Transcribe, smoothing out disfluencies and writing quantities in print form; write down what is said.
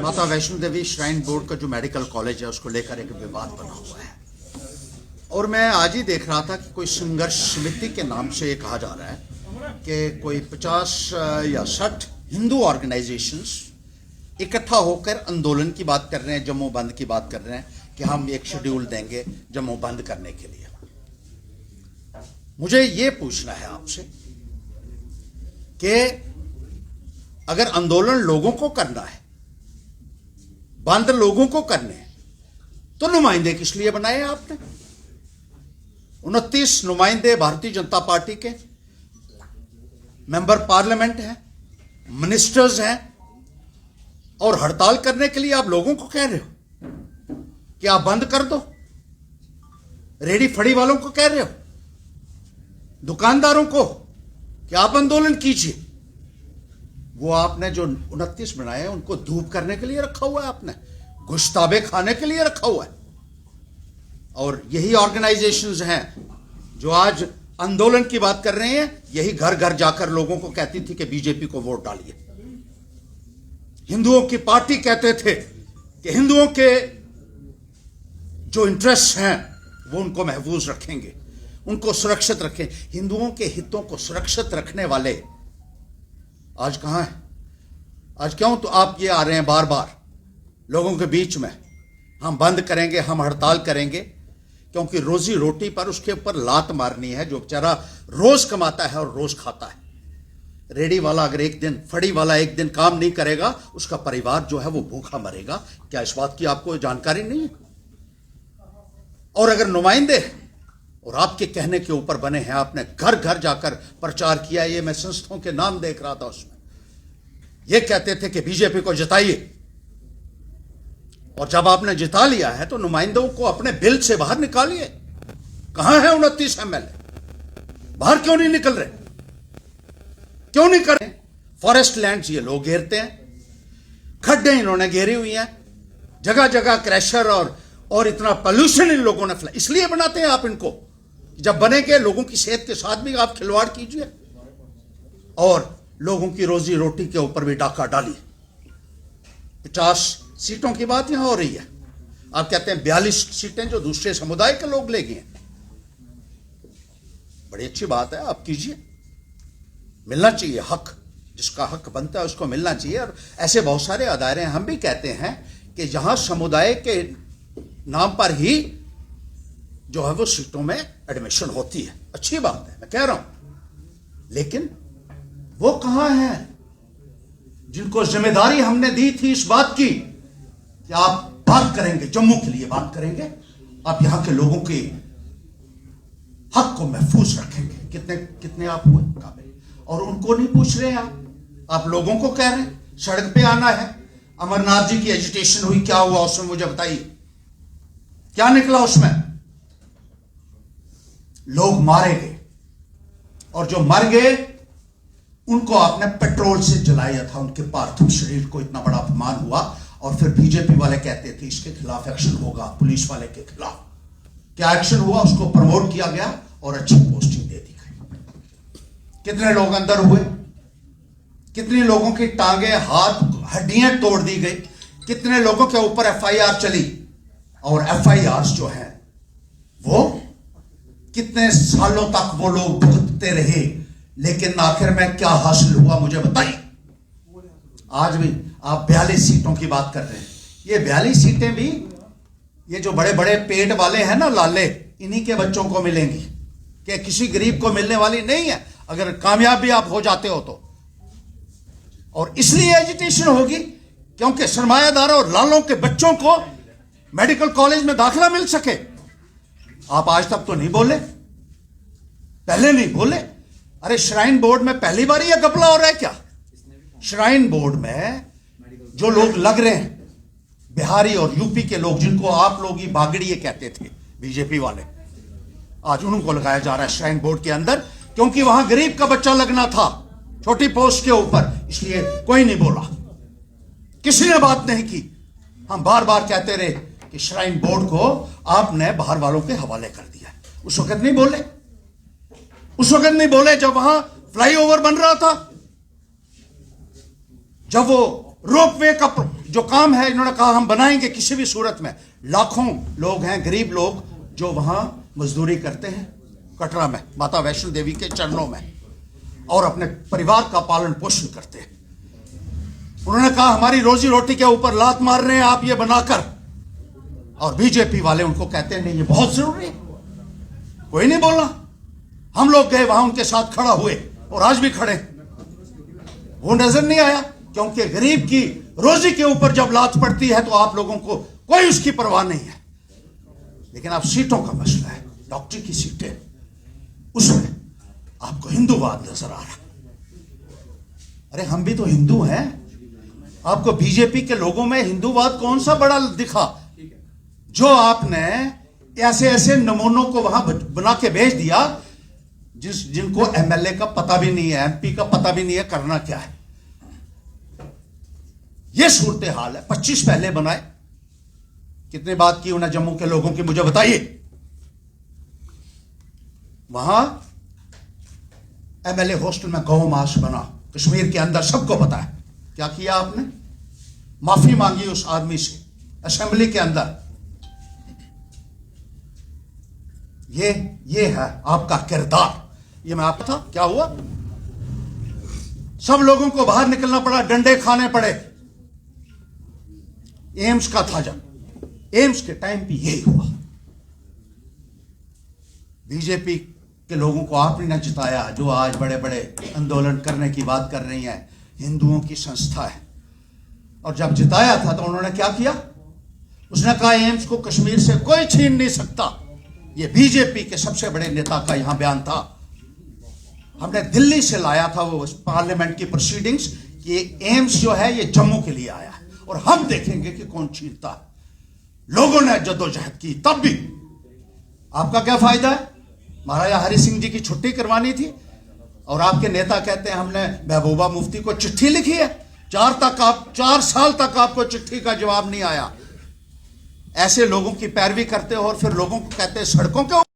माता Vaishno Devi shrine board का जो मेडिकल कॉलेज है उसको लेकर एक विवाद बना हुआ है। और मैं आज ही देख रहा था कि कोई संघर्ष समिति के नाम से ये कहा जा रहा है कि कोई 50 या 60 हिंदू ऑर्गेनाइजेशंस इकट्ठा होकर आंदोलन की बात कर रहे हैं, जम्मू बंद की बात कर रहे हैं कि हम एक शेड्यूल देंगे जम्मू बंद करने के लिए। मुझे ये पूछना है आपसे कि अगर आंदोलन लोगों को करना है, बंद लोगों को करने हैं, तो नुमाइंदे किस लिए बनाए आपने? 29 नुमाइंदे भारतीय जनता पार्टी के मेंबर पार्लियामेंट हैं, मिनिस्टर्स हैं, और हड़ताल करने के लिए आप लोगों को कह रहे हो कि आप बंद कर दो। रेडी फड़ी वालों को कह रहे हो, दुकानदारों को कि आप आंदोलन कीजिए। वो आपने जो 29 बनाए हैं उनको धूप करने के लिए रखा हुआ है, आपने गुश्ताबे खाने के लिए रखा हुआ है। और यही ऑर्गेनाइजेशंस हैं जो आज आंदोलन की बात कर रहे हैं, यही घर घर जाकर लोगों को कहती थी कि बीजेपी को वोट डालिए। हिंदुओं की पार्टी कहते थे कि हिंदुओं के जो इंटरेस्ट हैं वो उनको महफूज रखेंगे, उनको सुरक्षित रखें। हिंदुओं के हितों को सुरक्षित रखने वाले आज कहां हैं? आज क्यों तो आप ये आ रहे हैं बार बार लोगों के बीच में, हम बंद करेंगे, हम हड़ताल करेंगे, क्योंकि रोजी रोटी पर उसके ऊपर लात मारनी है जो बेचारा रोज कमाता है और रोज खाता है। रेडी वाला अगर एक दिन, फड़ी वाला एक दिन काम नहीं करेगा, उसका परिवार जो है वो भूखा मरेगा। क्या इस बात की आपको जानकारी नहीं है? और अगर नुमाइंदे और आपके कहने के ऊपर बने हैं, आपने घर घर जाकर प्रचार किया, ये मैं संस्थाओं के नाम देख रहा था, उसमें ये कहते थे कि बीजेपी को जिताइए। और जब आपने जिता लिया है तो नुमाइंदों को अपने बिल से बाहर निकालिए। कहां है 29 एमएलए? बाहर क्यों नहीं निकल रहे? क्यों नहीं कर रहे? फॉरेस्ट लैंड्स ये लोग घेरते हैं, खड्डे इन्होंने घेरी हुई हैं, जगह जगह क्रैशर और इतना पोल्यूशन इन लोगों ने फैला। इसलिए बनाते हैं आप इनको, जब बनेंगे लोगों की सेहत के साथ भी आप खिलवाड़ कीजिए और लोगों की रोजी रोटी के ऊपर भी डाका डालिए। 50 सीटों की बात यहां हो रही है, आप कहते हैं 42 सीटें जो दूसरे समुदाय के लोग ले गए। बड़ी अच्छी बात है, आप कीजिए, मिलना चाहिए हक, जिसका हक बनता है उसको मिलना चाहिए। और ऐसे बहुत सारे अदारे हैं, हम भी कहते हैं कि जहां समुदाय के नाम पर ही जो है वो सीटों में एडमिशन होती है, अच्छी बात है, मैं कह रहा हूं। लेकिन वो कहां है जिनको जिम्मेदारी हमने दी थी इस बात की कि आप बात करेंगे, जम्मू के लिए बात करेंगे, आप यहां के लोगों के हक को महफूज रखेंगे। कितने कितने आप हुए काबिल? और उनको नहीं पूछ रहे आप लोगों को कह रहे हैं सड़क पे आना है। अमरनाथ जी की एजिटेशन हुई, क्या हुआ उसमें मुझे बताइए, क्या निकला उसमें? लोग मारे गए, और जो मर गए उनको आपने पेट्रोल से जलाया था, उनके पार्थिव शरीर को। इतना बड़ा अपमान हुआ। और फिर बीजेपी वाले कहते थे इसके खिलाफ एक्शन होगा, पुलिस वाले के खिलाफ। क्या एक्शन हुआ? उसको प्रमोट किया गया और अच्छी पोस्टिंग दे दी गई। कितने लोग अंदर हुए, कितने लोगों की टांगे, हाथ, हड्डियां तोड़ दी गई, कितने लोगों के ऊपर एफआईआर चली। और एफआईआर जो है वो कितने सालों तक वो लोग भुगतते रहे, लेकिन आखिर में क्या हासिल हुआ मुझे बताइए। आज भी आप 42 सीटों की बात कर रहे हैं। ये 42 सीटें भी ये जो बड़े बड़े पेट वाले हैं ना लाले, इन्हीं के बच्चों को मिलेंगी, कि किसी गरीब को मिलने वाली नहीं है अगर कामयाब भी आप हो जाते हो तो। और इसलिए एजिटेशन होगी क्योंकि सरमायादारों और लालों के बच्चों को मेडिकल कॉलेज में दाखिला मिल सके। आप आज तक तो नहीं बोले, पहले नहीं बोले। अरे श्राइन बोर्ड में पहली बार यह घपला हो रहा है क्या? श्राइन बोर्ड में जो लोग लग रहे हैं, बिहारी और यूपी के लोग, जिनको आप लोग ही बागड़िए कहते थे बीजेपी वाले, आज उनको लगाया जा रहा है श्राइन बोर्ड के अंदर, क्योंकि वहां गरीब का बच्चा लगना था छोटी पोस्ट के ऊपर। इसलिए कोई नहीं बोला, किसी ने बात नहीं की। हम बार बार कहते रहे कि श्राइन बोर्ड को आपने बाहर वालों के हवाले कर दिया। उस वक्त नहीं बोले, उस वक्त नहीं बोले जब वहां फ्लाईओवर बन रहा था, जब वो रोपवे का जो काम है इन्होंने कहा हम बनाएंगे किसी भी सूरत में। लाखों लोग हैं, गरीब लोग, जो वहां मजदूरी करते हैं कटरा में माता वैष्णो देवी के चरणों में, और अपने परिवार का पालन पोषण करते हैं। उन्होंने कहा हमारी रोजी रोटी के ऊपर लात मार रहे हैं आप ये बनाकर, और बीजेपी वाले उनको कहते हैं नहीं ये बहुत जरूरी है। कोई नहीं बोला। हम लोग गए वहां, उनके साथ खड़ा हुए और आज भी खड़े। वो नजर नहीं आया, क्योंकि गरीब की रोजी के ऊपर जब लात पड़ती है तो आप लोगों को कोई उसकी परवाह नहीं है। लेकिन अब सीटों का मसला है, डॉक्टर की सीटें, उसमें आपको हिंदूवाद नजर आ रहा। अरे हम भी तो हिंदू हैं। आपको बीजेपी के लोगों में हिंदूवाद कौन सा बड़ा दिखा, जो आपने ऐसे ऐसे नमूनों को वहां बना के भेज दिया जिनको एमएलए का पता भी नहीं है, एमपी का पता भी नहीं है करना क्या है। यह सूरत हाल है। 25 पहले बनाए, कितने बात की उन्हें जम्मू के लोगों की मुझे बताइए। वहां एमएलए हॉस्टल में गौ मास बना, कश्मीर के अंदर सबको पता है। क्या किया आपने? माफी मांगी उस आदमी से असेंबली के अंदर। ये है आपका किरदार। ये मैं आपको था क्या हुआ? सब लोगों को बाहर निकलना पड़ा, डंडे खाने पड़े। एम्स का था, जब एम्स के टाइम पे यही हुआ। बीजेपी के लोगों को आपने न जिताया, जो आज बड़े बड़े आंदोलन करने की बात कर रही है। हिंदुओं की संस्था है, और जब जिताया था तो उन्होंने क्या किया? उसने कहा एम्स को कश्मीर से कोई छीन नहीं सकता। ये बीजेपी के सबसे बड़े नेता का यहां बयान था। हमने दिल्ली से लाया था वो पार्लियामेंट की प्रोसीडिंग्स कि एम्स जो है ये जम्मू के लिए आया है, और हम देखेंगे कि कौन छीनता है। लोगों ने जद्दोजहद की, तब भी आपका क्या फायदा है? महाराजा हरि सिंह जी की छुट्टी करवानी थी, और आपके नेता कहते हैं हमने महबूबा मुफ्ती को चिट्ठी लिखी है। 4 साल तक आपको चिट्ठी का जवाब नहीं आया। ऐसे लोगों की पैरवी करते हो और फिर लोगों को कहते हैं सड़कों के